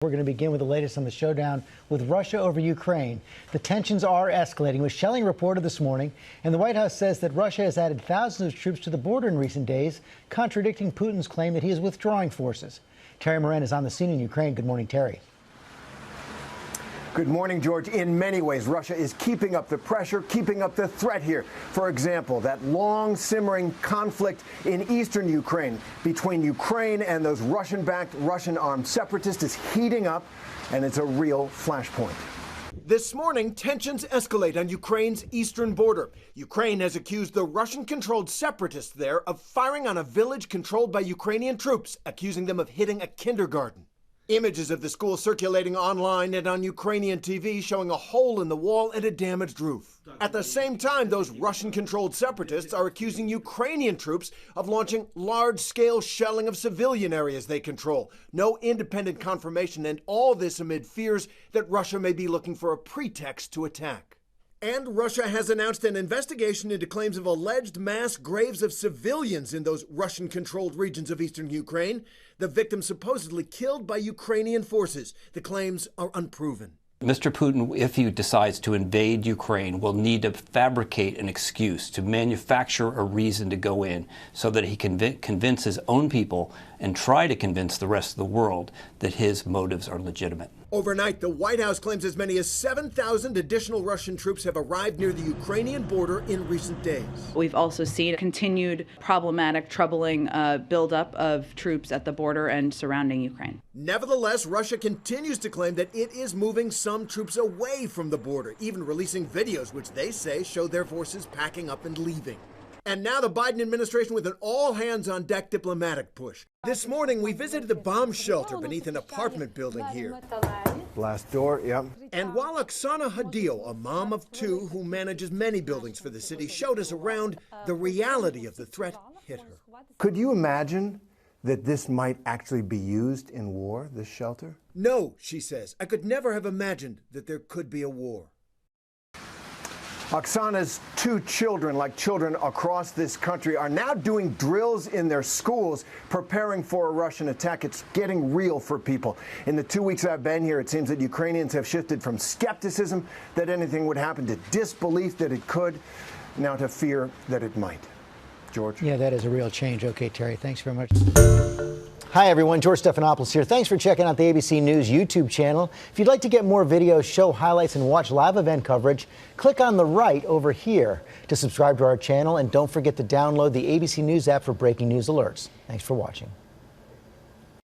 We're going to begin with the latest on the showdown with Russia over Ukraine. The tensions are escalating, with shelling reported this morning, and the White House says that Russia has added thousands of troops to the border in recent days, contradicting Putin's claim that he is withdrawing forces. Terry Moran is on the scene in Ukraine. Good morning, Terry. Good morning, George. In many ways, Russia is keeping up the pressure, keeping up the threat here. For example, that long simmering conflict in eastern Ukraine between Ukraine and those Russian-backed, Russian-armed separatists is heating up, and it's a real flashpoint. This morning, tensions escalate on Ukraine's eastern border. Ukraine has accused the Russian-controlled separatists there of firing on a village controlled by Ukrainian troops, accusing them of hitting a kindergarten. Images of the school circulating online and on Ukrainian TV showing a hole in the wall and a damaged roof. At the same time, those Russian-controlled separatists are accusing Ukrainian troops of launching large-scale shelling of civilian areas they control. No independent confirmation, and all this amid fears that Russia may be looking for a pretext to attack. And Russia has announced an investigation into claims of alleged mass graves of civilians in those Russian-controlled regions of eastern Ukraine, the victims supposedly killed by Ukrainian forces. The claims are unproven. Mr. Putin, if he decides to invade Ukraine, will need to fabricate an excuse, to manufacture a reason to go in so that he can convince his own people and try to convince the rest of the world that his motives are legitimate. Overnight, the White House claims as many as 7,000 additional Russian troops have arrived near the Ukrainian border in recent days. We've also seen continued problematic, troubling buildup of troops at the border and surrounding Ukraine. Nevertheless, Russia continues to claim that it is moving some troops away from the border, even releasing videos which they say show their forces packing up and leaving. And now the Biden administration with an all-hands-on-deck diplomatic push. This morning, we visited the bomb shelter beneath an apartment building here. Blast door, yep. And while Oksana Hadil, a mom of two who manages many buildings for the city, showed us around, the reality of the threat hit her. Could you imagine that this might actually be used in war, this shelter? No, she says. I could never have imagined that there could be a war. Oksana's two children, like children across this country, are now doing drills in their schools, preparing for a Russian attack. It's getting real for people. In the 2 weeks I've been here, it seems that Ukrainians have shifted from skepticism that anything would happen to disbelief that it could, now to fear that it might. George? Yeah, that is a real change. Okay, Terry, thanks very much. Hi, everyone. George Stephanopoulos here. Thanks for checking out the ABC News YouTube channel. If you'd like to get more videos, show highlights, and watch live event coverage, click on the right over here to subscribe to our channel. And don't forget to download the ABC News app for breaking news alerts. Thanks for watching.